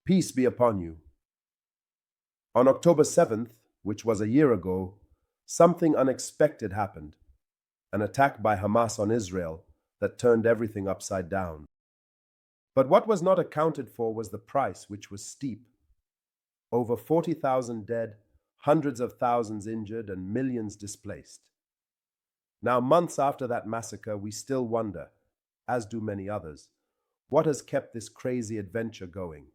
Peace be upon you. On October 7th, which was a year ago, something unexpected happened, an attack by Hamas on Israel that turned everything upside down. But what was not accounted for was the price, which was steep. Over 40,000 dead, hundreds of thousands injured, and millions displaced. Now, months after that massacre, we still wonder, as do many others, what has kept this crazy adventure going.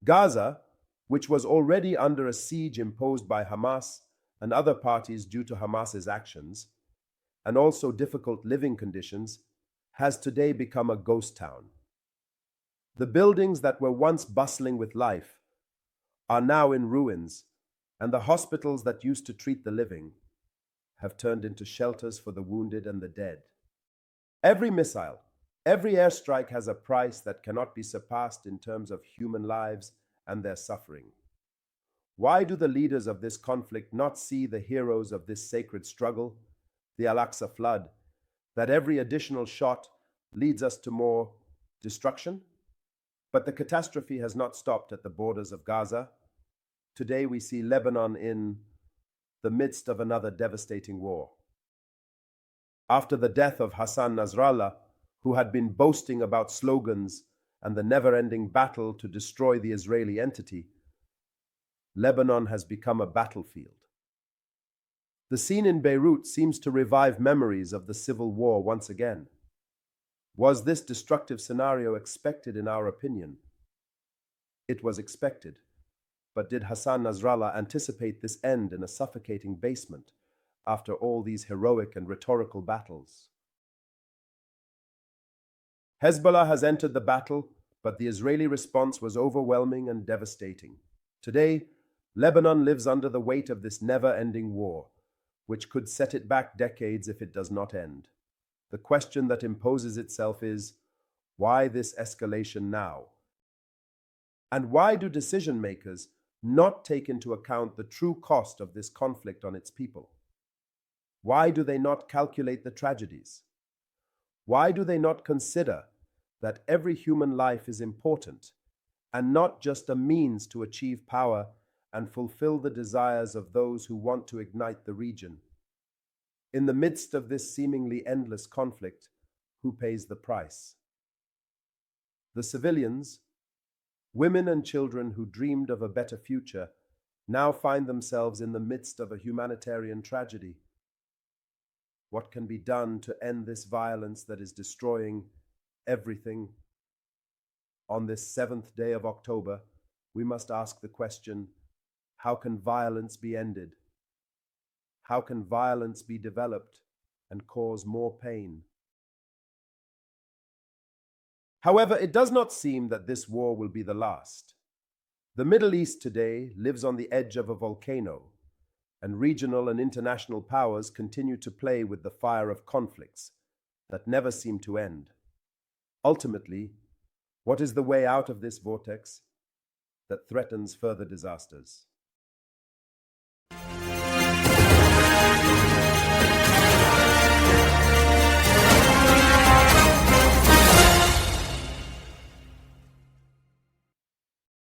Gaza, which was already under a siege imposed by Hamas and other parties due to Hamas's actions, and also difficult living conditions, has today become a ghost town. The buildings that were once bustling with life are now in ruins, and the hospitals that used to treat the living have turned into shelters for the wounded and the dead. Every missile, every airstrike has a price that cannot be surpassed in terms of human lives and their suffering. Why do the leaders of this conflict not see the heroes of this sacred struggle, the Al-Aqsa flood, that every additional shot leads us to more destruction? But the catastrophe has not stopped at the borders of Gaza. Today we see Lebanon in the midst of another devastating war. After the death of Hassan Nasrallah, who had been boasting about slogans and the never-ending battle to destroy the Israeli entity, Lebanon has become a battlefield. The scene in Beirut seems to revive memories of the civil war once again. Was this destructive scenario expected in our opinion? It was expected, but did Hassan Nasrallah anticipate this end in a suffocating basement after all these heroic and rhetorical battles? Hezbollah has entered the battle, but the Israeli response was overwhelming and devastating. Today, Lebanon lives under the weight of this never-ending war, which could set it back decades if it does not end. The question that imposes itself is, why this escalation now? And why do decision-makers not take into account the true cost of this conflict on its people? Why do they not calculate the tragedies? Why do they not consider that every human life is important and not just a means to achieve power and fulfill the desires of those who want to ignite the region? In the midst of this seemingly endless conflict, who pays the price? The civilians, women and children who dreamed of a better future, now find themselves in the midst of a humanitarian tragedy. What can be done to end this violence that is destroying everything? On this 7th day of October, we must ask the question, how can violence be ended? How can violence be developed and cause more pain? However, it does not seem that this war will be the last. The Middle East today lives on the edge of a volcano, and regional and international powers continue to play with the fire of conflicts that never seem to end. Ultimately, what is the way out of this vortex that threatens further disasters?